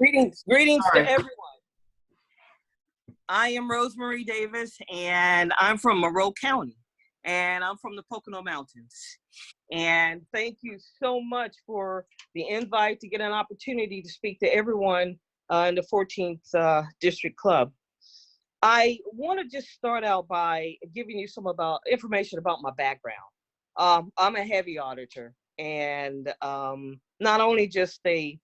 Greetings to Sorry. everyone. I am Rosemary Davis, and I'm from Monroe County, and I'm from the Pocono Mountains. And thank you so much for the invite to get an opportunity to speak to everyone in the 14th District Club. I want to just start out by giving you some information about my background. I'm a heavy auditor, and not only just a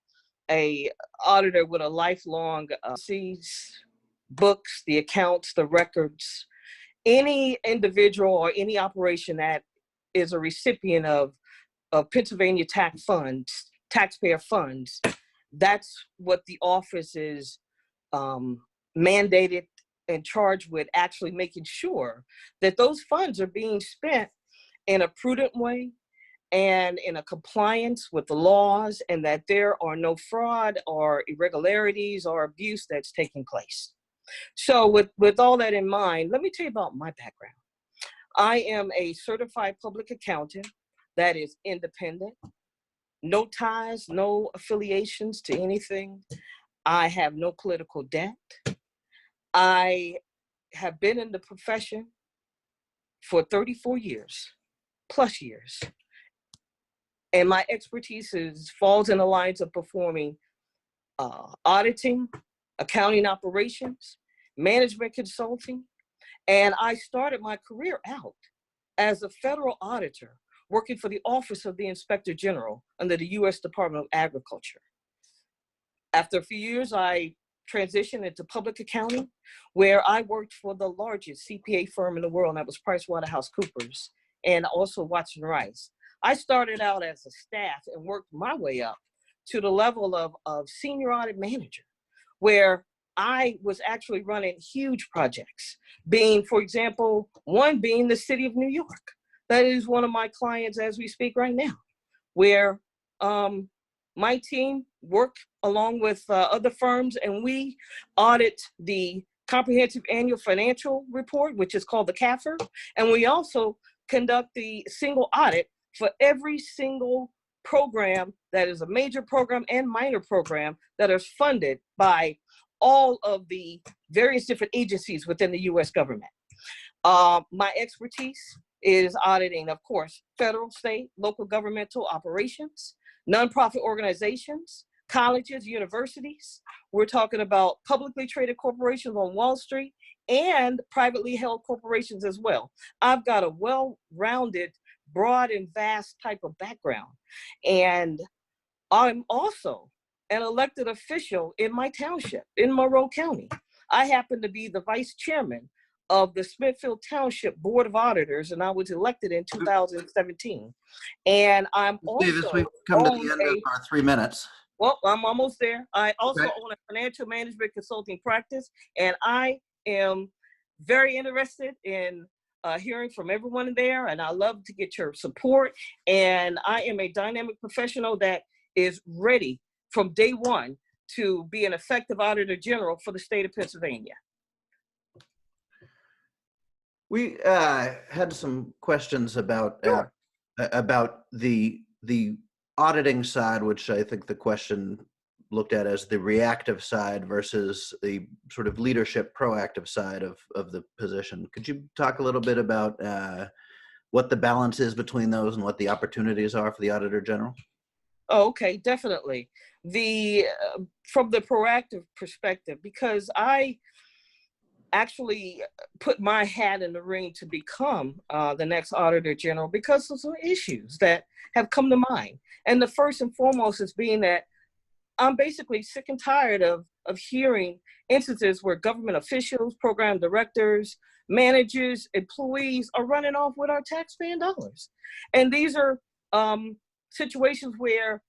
auditor with a lifelong sees books, the accounts, the records, any individual or any operation that is a recipient of Pennsylvania taxpayer funds. That's what the office is mandated and charged with, actually making sure that those funds are being spent in a prudent way and in a compliance with the laws, and that there are no fraud or irregularities or abuse that's taking place. So with all that in mind, let me tell you about my background. I am a certified public accountant that is independent, no ties, no affiliations to anything. I have no political debt. I have been in the profession for 34 years, plus years. And my expertise falls in the lines of performing auditing, accounting operations, management consulting. And I started my career out as a federal auditor working for the Office of the Inspector General under the U.S. Department of Agriculture. After a few years, I transitioned into public accounting, where I worked for the largest CPA firm in the world, and that was PricewaterhouseCoopers, and also Watson Rice. I started out as a staff and worked my way up to the level of senior audit manager, where I was actually running huge projects, being, for example, one being the city of New York. That is one of my clients as we speak right now, where my team worked along with other firms, and we audit the comprehensive annual financial report, which is called the CAFR, and we also conduct the single audit for every single program that is a major program and minor program that is funded by all of the various different agencies within the U.S. government. My expertise is auditing, of course, federal, state, local governmental operations, nonprofit organizations, colleges, universities. We're talking about publicly traded corporations on Wall Street and privately held corporations as well. I've got a well-rounded, broad and vast type of background. And I'm also an elected official in my township, in Monroe County. I happen to be the vice chairman of the Smithfield Township Board of Auditors, and I was elected in 2017. And I'm also Davis, we've come to the end of our 3 minutes. Well, I'm almost there. I also own a financial management consulting practice, and I am very interested in hearing from everyone there, and I love to get your support. And I am a dynamic professional that is ready from day one to be an effective Auditor General for the state of Pennsylvania. We had some questions about the auditing side, which I think the question looked at as the reactive side versus the sort of leadership proactive side of the position. Could you talk a little bit about what the balance is between those and what the opportunities are for the Auditor General? Oh, okay, definitely. From the proactive perspective, because I actually put my hat in the ring to become the next Auditor General because of some issues that have come to mind. And the first and foremost is being that I'm basically sick and tired of hearing instances where government officials, program directors, managers, employees are running off with our taxpaying dollars. And these are situations where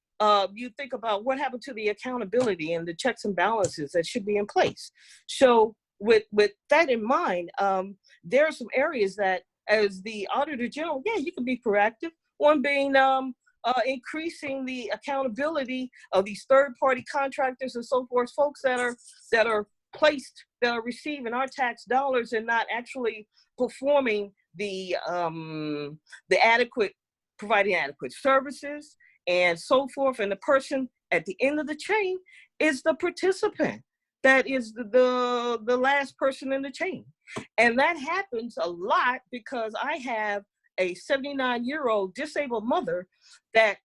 you think about what happened to the accountability and the checks and balances that should be in place. So with that in mind, there are some areas that as the Auditor General, yeah, you can be proactive. One being increasing the accountability of these third-party contractors and so forth, folks that are receiving our tax dollars and not actually performing providing adequate services and so forth. And the person at the end of the chain is the participant that is the last person in the chain. And that happens a lot because I have a 79-year-old disabled mother that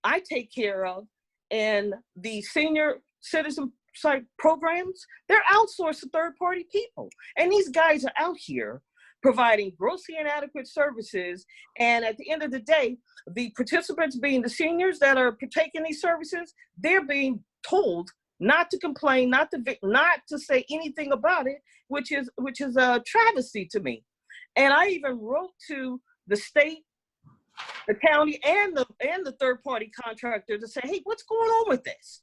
I take care of, and the senior citizen site programs, they're outsourced to third-party people. And these guys are out here providing grossly inadequate services. And at the end of the day, the participants, being the seniors that are partaking these services, they're being told not to complain, not to say anything about it, which is a travesty to me. And I even wrote to the state, the county, and the third-party contractor to say, hey, what's going on with this?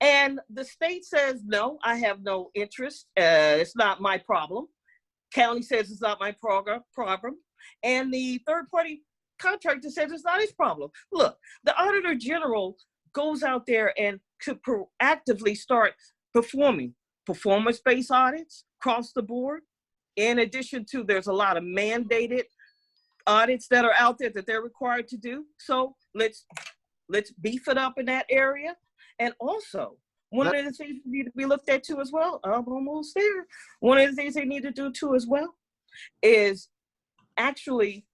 And the state says, no, I have no interest. It's not my problem. County says it's not my problem. And the third-party contractor says it's not his problem. Look, the Auditor General goes out there and could proactively start performing performance-based audits across the board. In addition to, there's a lot of mandated audits that are out there that they're required to do. So let's beef it up in that area. And also, one of the things that need to be looked at too as well, I'm almost there. One of the things they need to do too as well is actually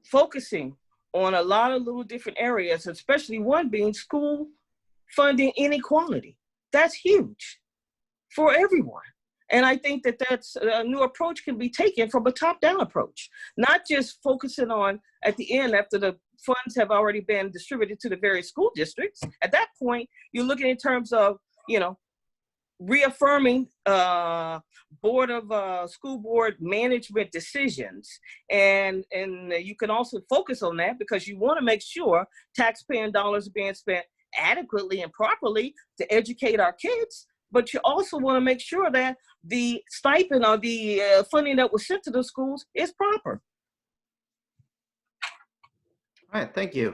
focusing on a lot of little different areas, especially one being school funding inequality. That's huge for everyone. And I think that that's a new approach can be taken from a top-down approach, not just focusing on at the end after the funds have already been distributed to the various school districts. At that point, you're looking in terms of, reaffirming school board management decisions. And you can also focus on that because you want to make sure taxpaying dollars are being spent adequately and properly to educate our kids. But you also want to make sure that the stipend or the funding that was sent to the schools is proper. All right, thank you.